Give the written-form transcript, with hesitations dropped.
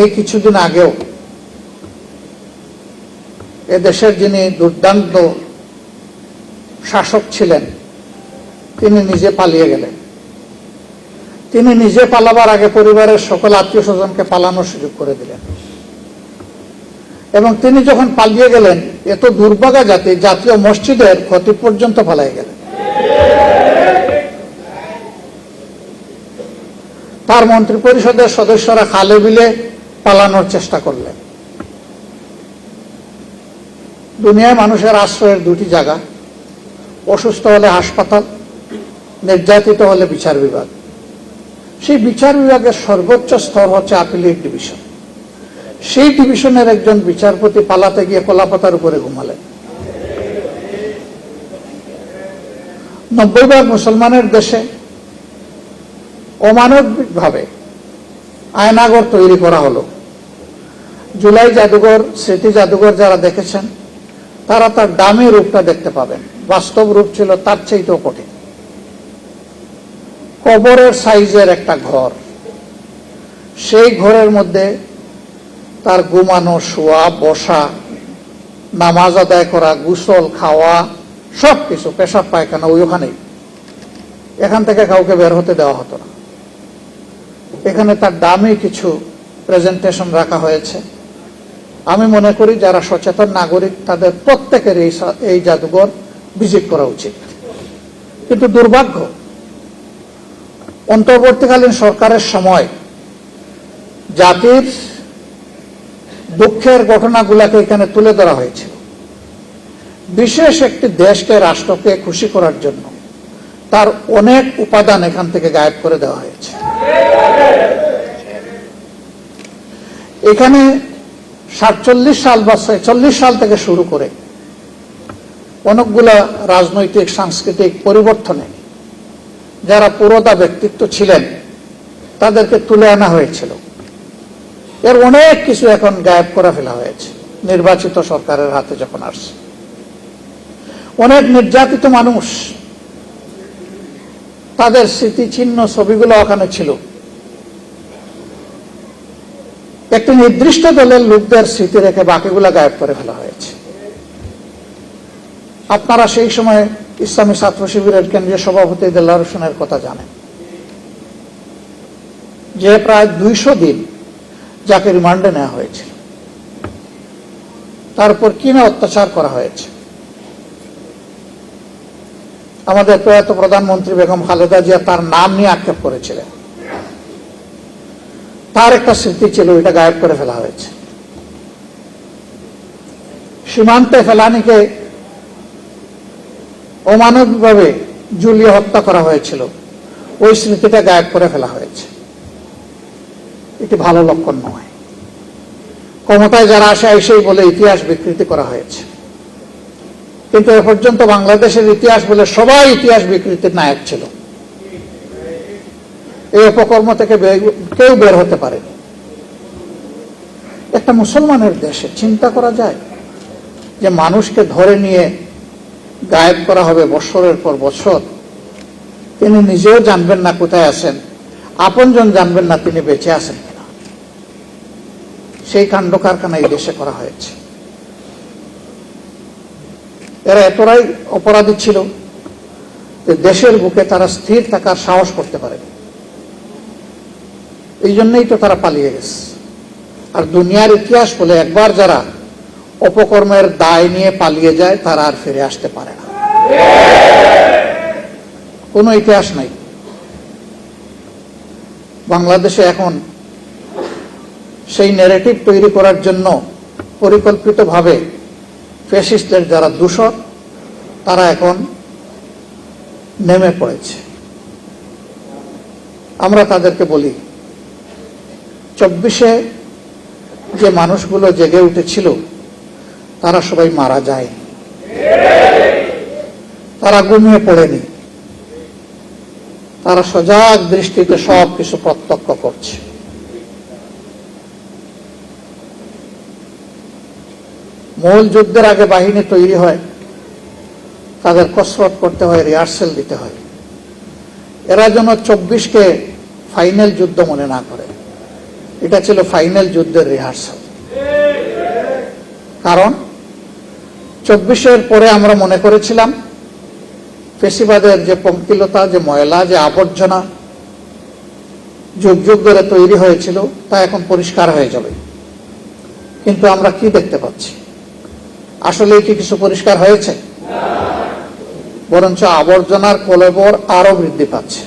এই কিছুদিন আগেও এদেশের যিনি দুর্দান্ত শাসক ছিলেন তিনি নিজে পালিয়ে গেলেন। তিনি নিজে পালাবার আগে পরিবারের সকল আত্মীয় স্বজনকে পালানোর সুযোগ করে দিলেন এবং তিনি যখন পালিয়ে গেলেন এত দুর্ভাগা জাতীয় মসজিদের ক্ষতি পর্যন্ত ফেলাই গেলেন। তার মন্ত্রী পরিষদের সদস্যরা খালে বিলে পালানোর চেষ্টা করলেন। দুনিয়ায় মানুষের আশ্রয়ের দুটি জায়গা, অসুস্থ হলে হাসপাতাল, নির্যাতিত হলে বিচার বিভাগ। সেই বিচার বিভাগের সর্বোচ্চ স্তর হচ্ছে আপিলেট ডিভিশন। সেই ডিভিশনের একজন বিচারপতি পালাতে গিয়ে কলাপাতার উপরে ঘুমালেন। 90 মুসলমানের দেশে অমানবিকভাবে আয়নাঘর তৈরি করা হলো। জুলাই জাদুঘর, স্মৃতি জাদুঘর যারা দেখেছেন তারা তার দামি রূপটা দেখতে পাবেন। বাস্তব রূপ ছিল তার চাইতেও কঠিন। কবরের সাইজের একটা ঘর, সেই ঘরের মধ্যে তার ঘুমানো, শোয়া, বসা, নামাজ আদায় করা, গোসল, খাওয়া, সবকিছু, পেশাব পায়খানা ওইখানেই। এখান থেকে কাউকে বের হতে দেওয়া হতো না। এখানে তার দামি কিছু প্রেজেন্টেশন রাখা হয়েছে। আমি মনে করি যারা সচেতন নাগরিক তাদের প্রত্যেকের এই জাদুঘর ভিজিট করা উচিত। কিন্তু দুর্ভাগ্য, অন্তর্বর্তীকালীন সরকারের সময় জাতির দুঃখের ঘটনাগুলোকে এখানে তুলে ধরা হয়েছিল। বিশেষ একটি দেশকে, রাষ্ট্রকে খুশি করার জন্য তার অনেক উপাদান এখান থেকে গায়েব করে দেওয়া হয়েছে। এখানে 47 সাল বা 46 সাল থেকে শুরু করে অনেকগুলা রাজনৈতিক সাংস্কৃতিক পরিবর্তনে যারা পুরোদা ব্যক্তিত্ব ছিলেন তাদেরকে তুলে আনা হয়েছিল। এর অনেক কিছু এখন গায়েব করে ফেলা হয়েছে নির্বাচিত সরকারের হাতে যখন আসছে। অনেক নির্যাতিত মানুষ, তাদের স্মৃতিচিহ্ন ছবিগুলো ওখানে ছিল। একটি নির্দিষ্ট দলের লোকদের স্মৃতি রেখে বাকিগুলা গায়েব করে ফেলা হয়েছে। আপনারা সেই সময় ইসলামী ছাত্র শিবিরের কেন্দ্রীয় সভাপতি দেলোয়ার হোসেনের কথা জানেন, যে প্রায় 200 দিন যাকে রিমান্ডে নেওয়া হয়েছিল, তারপর কিনা অত্যাচার করা হয়েছে। আমাদের প্রয়াত প্রধানমন্ত্রী বেগম খালেদা জিয়া তার নাম নিয়ে আক্ষেপ করেছিলেন। তার একটা স্মৃতি ছিল, এটা গায়েব করে ফেলা হয়েছে। সীমান্তে ফেলানিকে অমানবিকভাবে ঝুলিয়ে হত্যা করা হয়েছিল, ওই স্মৃতিটা গায়েব করে ফেলা হয়েছে। এটি ভালো লক্ষণ নয়। ক্ষমতায় যারা আসে এসেই বলে ইতিহাস বিকৃতি করা হয়েছে, কিন্তু এ পর্যন্ত বাংলাদেশের ইতিহাস বলে সবাই ইতিহাস বিকৃতির নায়ক ছিল। এই অপকর্ম থেকে কেউ বের হতে পারেনি। একটা মুসলমানের দেশে চিন্তা করা যায় যে মানুষকে ধরে নিয়ে গায়েব করা হবে বছরের পর বছর। তিনি নিজেও জানবেন না কোথায় আছেন, আপনজন জানবেন না তিনি বেঁচে আছেন কিনা। সেই কাণ্ড কারখানা এই দেশে করা হয়েছে। এরা এতটাই অপরাধী ছিল যে দেশের বুকে তারা স্থির থাকার সাহস করতে পারেনি। এই জন্যই তো তারা পালিয়ে গেছে। আর দুনিয়ার ইতিহাস বলে একবার যারা অপকর্মের দায় নিয়ে পালিয়ে যায় তারা আর ফিরে আসতে পারে না। কোনো ইতিহাস নাই। বাংলাদেশে এখন সেই ন্যারেটিভ তৈরি করার জন্য পরিকল্পিতভাবে ফ্যাসিস্টদের যারা দূষক তারা এখন নেমে পড়েছে। আমরা তাদেরকে বলি, 24-এ যে মানুষগুলো জেগে উঠেছিল তারা সবাই মারা যায়নি, তারা ঘুমিয়ে পড়েনি, তারা সজাগ দৃষ্টিতে সব কিছু প্রত্যক্ষ করছে। মূল যুদ্ধের আগে বাহিনী তৈরি হয়, তাদের কসরত করতে হয়, রিহার্সেল দিতে হয়। এরা যেন 24-কে ফাইনাল যুদ্ধ মনে না করে। এটা ছিল ফাইনাল যুদ্ধের রিহার্সাল। কারণ 24-এর পরে আমরা মনে করেছিলাম ফেসিবাদের যে পঙ্কিলতা, যে ময়লা, যে আবর্জনা যুগ যুগ ধরে তৈরি হয়েছিল তা এখন পরিষ্কার হয়ে যাবে। কিন্তু আমরা কি দেখতে পাচ্ছি? আসলে কি কিছু পরিষ্কার হয়েছে? বরঞ্চ আবর্জনার কলেবর আরো বৃদ্ধি পাচ্ছে।